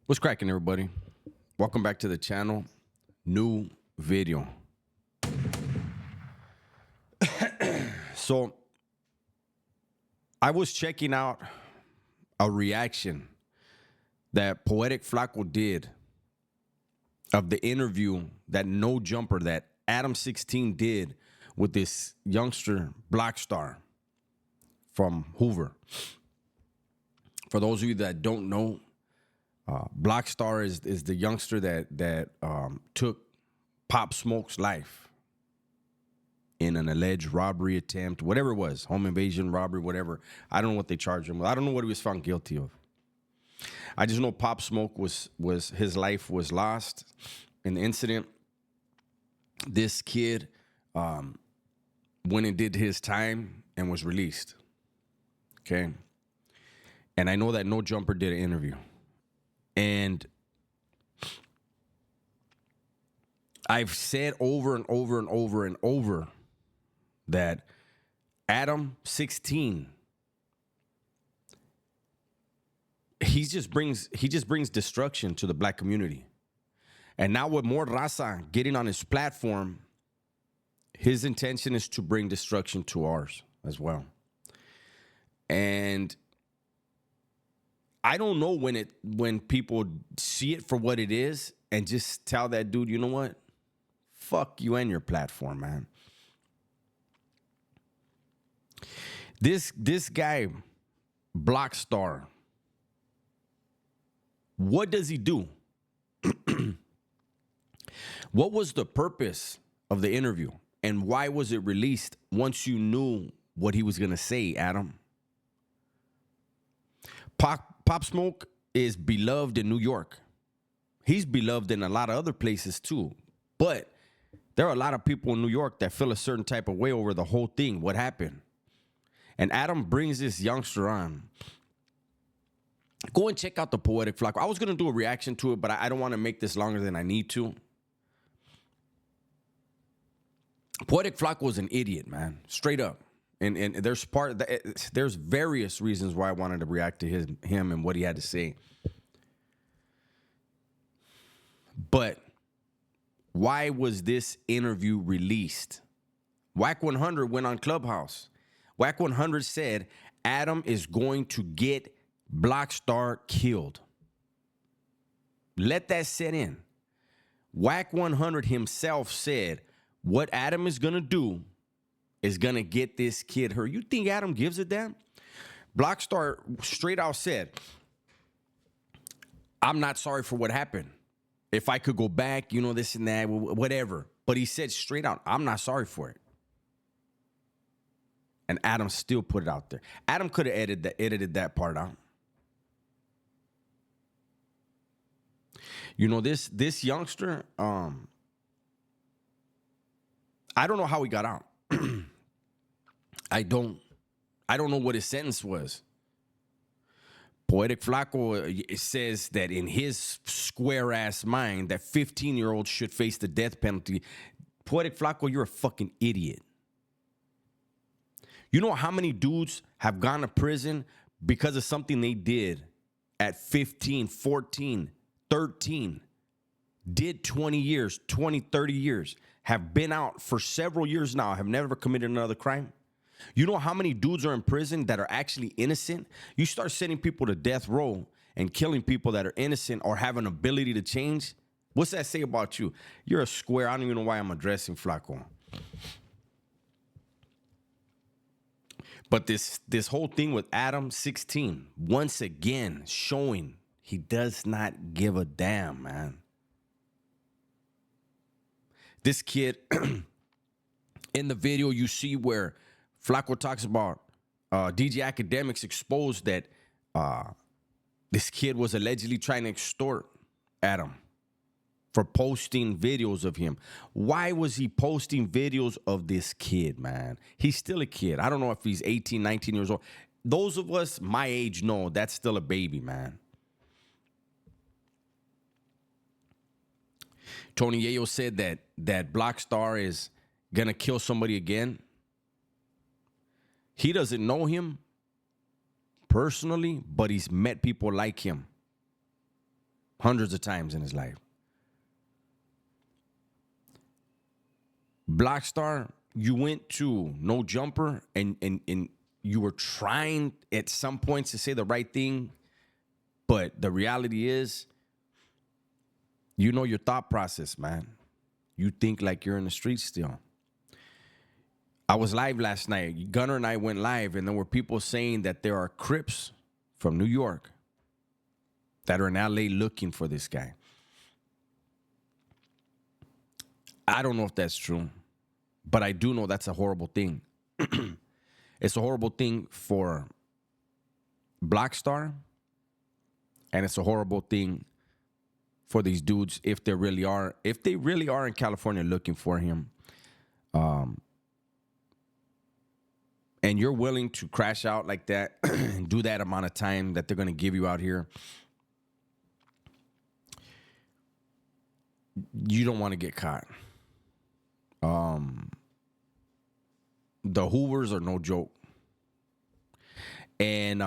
What's cracking, everybody? Welcome back to the channel. New video. So, I was checking out a reaction that Poetic Flaco did of the interview that No Jumper that Adam16 did with this youngster Black Star from Hoover. For those of you that don't know, Black Star is the youngster that took Pop Smoke's life in an alleged robbery attempt, whatever it was, home invasion, robbery, whatever. I don't know what they charged him with. I don't know what he was found guilty of. I just know Pop Smoke was his life was lost in the incident. This kid went and did his time and was released. Okay. And I know that No Jumper did an interview. And I've said over and over and over and over that Adam16, he just brings destruction to the black community. And now with more raza getting on his platform, his intention is to bring destruction to ours as well. And I don't know when people see it for what it is and just tell that dude, you know what? Fuck you and your platform, man. This guy, Black Star, what does he do? What was the purpose of the interview? And why was it released once you knew what he was going to say, Adam? Pop Smoke is beloved in New York. He's beloved in a lot of other places too. But there are a lot of people in New York that feel a certain type of way over the whole thing. What happened? And Adam brings this youngster on. Go and check out the Poetic Flaco. I was going to do a reaction to it, but I don't want to make this longer than I need to. Poetic Flaco is an idiot, man. Straight up. And there's various reasons why I wanted to react to him and what he had to say. But why was this interview released? Whack 100 went on Clubhouse. Whack 100 said Adam is going to get Black Star killed. Let that set in. Whack 100 himself said what Adam is going to do is going to get this kid hurt. You think Adam gives a damn? Black Star straight out said, I'm not sorry for what happened. If I could go back, you know, this and that, whatever. But he said straight out, I'm not sorry for it. And Adam still put it out there. Adam could have edited that part out. You know, this youngster, I don't know how he got out. I don't know what his sentence was. Poetic Flaco says that in his square ass mind that 15-year-olds should face the death penalty. Poetic Flaco, you're a fucking idiot. You know how many dudes have gone to prison because of something they did at 15, 14, 13, did 20 years, 20, 30 years, have been out for several years now, have never committed another crime? You know how many dudes are in prison that are actually innocent? You start sending people to death row and killing people that are innocent or have an ability to change. What's that say about you? You're a square. I don't even know why I'm addressing Flaco. But this whole thing with Adam16, once again, showing he does not give a damn, man. This kid, in the video, you see where Flaco talks about DJ Academics exposed that this kid was allegedly trying to extort Adam for posting videos of him. Why was he posting videos of this kid, man? He's still a kid. I don't know if he's 18, 19 years old. Those of us my age know that's still a baby, man. Tony Yayo said that Black Star is going to kill somebody again. He doesn't know him personally, but he's met people like him. hundreds of times in his life. Blackstar, you went to No Jumper and you were trying at some points to say the right thing, but the reality is, you know your thought process, man. You think like you're in the streets still. I was live last night. Gunner and I went live, and there were people saying that there are Crips from New York that are in LA looking for this guy. I don't know if that's true, but I do know that's a horrible thing. It's a horrible thing for Blackstar, and it's a horrible thing for these dudes if they really are in California looking for him. And you're willing to crash out like that and do that amount of time that they're going to give you out here, you don't want to get caught. The Hoovers are no joke. And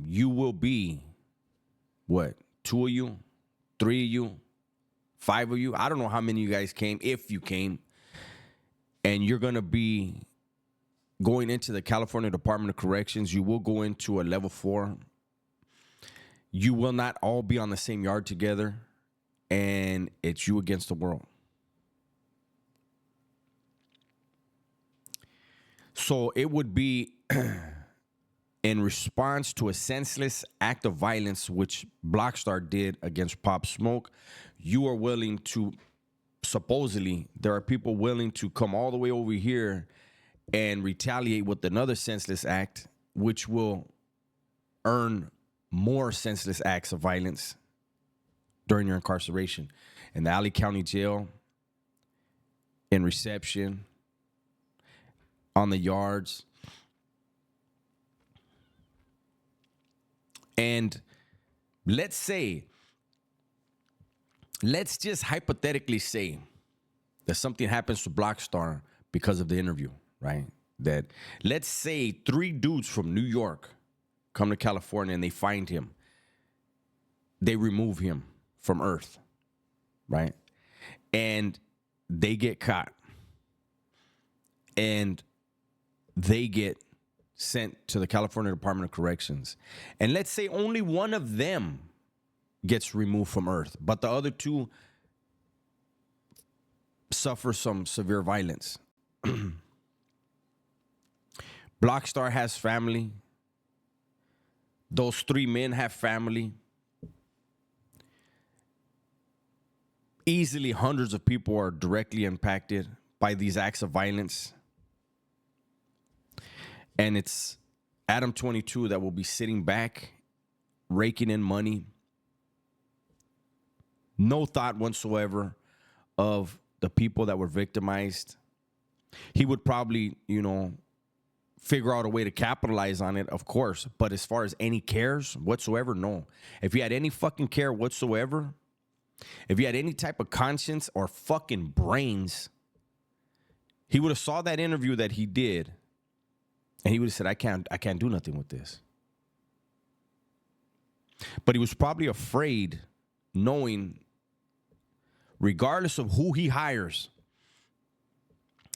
you will be, what, 2 of you, 3 of you, 5 of you? I don't know how many of you guys came, if you came. And you're going to be going into the California Department of Corrections. You will go into a level 4. You will not all be on the same yard together. And it's you against the world. So it would be in response to a senseless act of violence, which Blackstar did against Pop Smoke. You are willing to, supposedly, there are people willing to come all the way over here and retaliate with another senseless act, which will earn more senseless acts of violence during your incarceration in the Alley County Jail, in reception, on the yards. And let's just hypothetically say that something happens to Blackstar because of the interview, right? That let's say 3 dudes from New York come to California and they find him. They remove him from Earth, right? And they get caught. And they get sent to the California Department of Corrections. And let's say only one of them gets removed from Earth, but the other 2 suffer some severe violence. Blackstar has family. Those 3 men have family. Easily hundreds of people are directly impacted by these acts of violence. And it's Adam 22 that will be sitting back, raking in money. No thought whatsoever of the people that were victimized. He would probably, figure out a way to capitalize on it, of course. But as far as any cares whatsoever, no. If he had any fucking care whatsoever, if he had any type of conscience or fucking brains, he would have saw that interview that he did. And he would have said, I can't do nothing with this. But he was probably afraid, knowing, regardless of who he hires,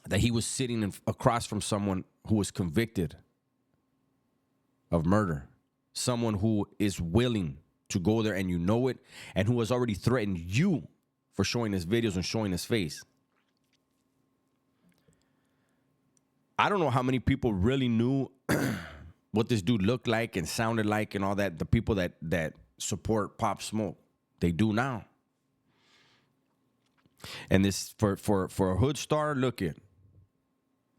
that he was sitting across from someone who was convicted of murder. Someone who is willing to go there and you know it, and who has already threatened you for showing his videos and showing his face. I don't know how many people really knew what this dude looked like and sounded like and all that. The people that support Pop Smoke, they do now. And this for a hood star, look it.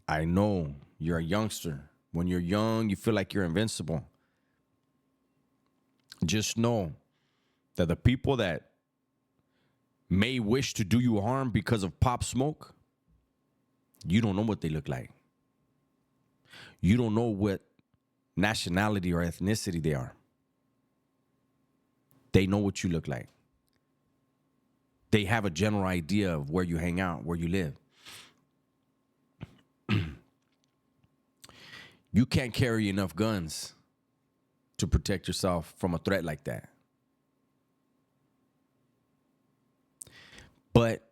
I know you're a youngster. When you're young, you feel like you're invincible. Just know that the people that may wish to do you harm because of Pop Smoke, you don't know what they look like. You don't know what nationality or ethnicity they are. They know what you look like. They have a general idea of where you hang out, where you live. You can't carry enough guns to protect yourself from a threat like that. But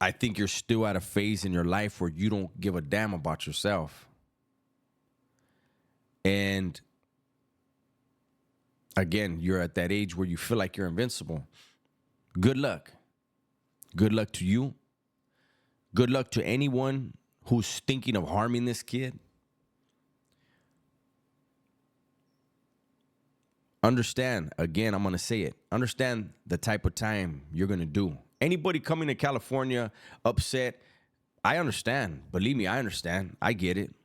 I think you're still at a phase in your life where you don't give a damn about yourself. And again, you're at that age where you feel like you're invincible. Good luck. Good luck to you. Good luck to anyone who's thinking of harming this kid. Understand, again, I'm going to say it. Understand the type of time you're going to do. Anybody coming to California upset, I understand. Believe me, I understand. I get it.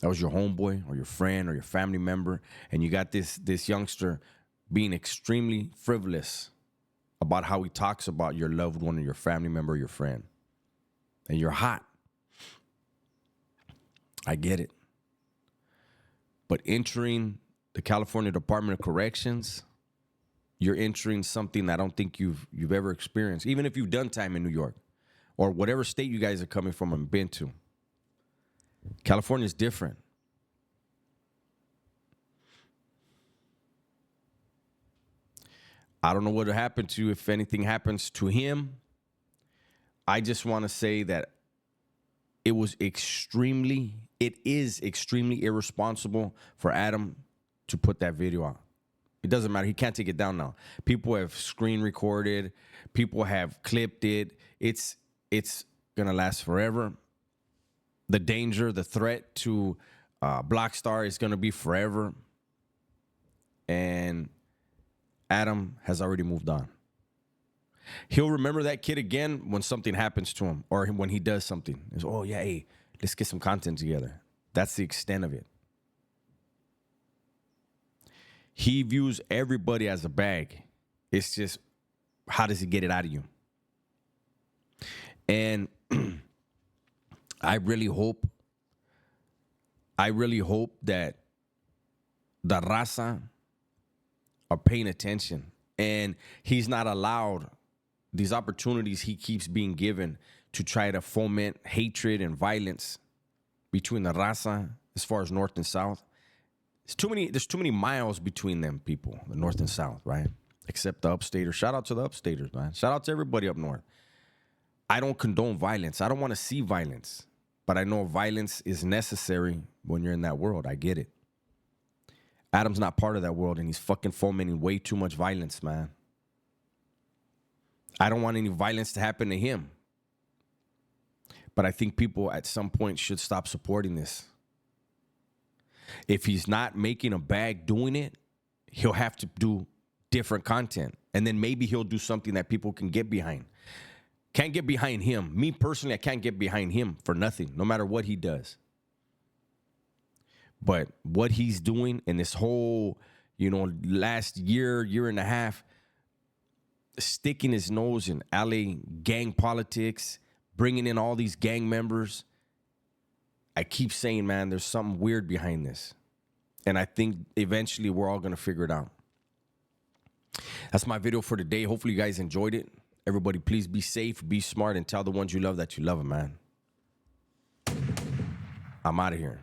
That was your homeboy or your friend or your family member, and you got this youngster being extremely frivolous about how he talks about your loved one or your family member or your friend. And you're hot. I get it. But entering the California Department of Corrections, you're entering something I don't think you've ever experienced, even if you've done time in New York or whatever state you guys are coming from and been to. California is different. I don't know what will happen to you if anything happens to him. I just want to say that it is extremely irresponsible for Adam to put that video out. It doesn't matter. He can't take it down now. People have screen recorded. People have clipped it. It's going to last forever. The danger, the threat to Blockstar is going to be forever. And Adam has already moved on. He'll remember that kid again when something happens to him or when he does something. It's, oh, yeah, hey, let's get some content together. That's the extent of it. He views everybody as a bag. It's just, how does he get it out of you? And I really hope that the raza are paying attention, and he's not allowed these opportunities he keeps being given to try to foment hatred and violence between the raza as far as North and South. There's too many miles between them people, the North and South, right? Except the upstaters. Shout out to the upstaters, man. Shout out to everybody up north. I don't condone violence. I don't want to see violence. But I know violence is necessary when you're in that world. I get it. Adam's not part of that world, and he's fucking fomenting way too much violence, man. I don't want any violence to happen to him. But I think people at some point should stop supporting this. If he's not making a bag doing it, he'll have to do different content. And then maybe he'll do something that people can get behind. Can't get behind him. Me personally, I can't get behind him for nothing, no matter what he does. But what he's doing in this whole, last year and a half, sticking his nose in LA gang politics, bringing in all these gang members, I keep saying, man, there's something weird behind this. And I think eventually we're all going to figure it out. That's my video for today. Hopefully you guys enjoyed it. Everybody, please be safe, be smart, and tell the ones you love that you love them, man. I'm out of here.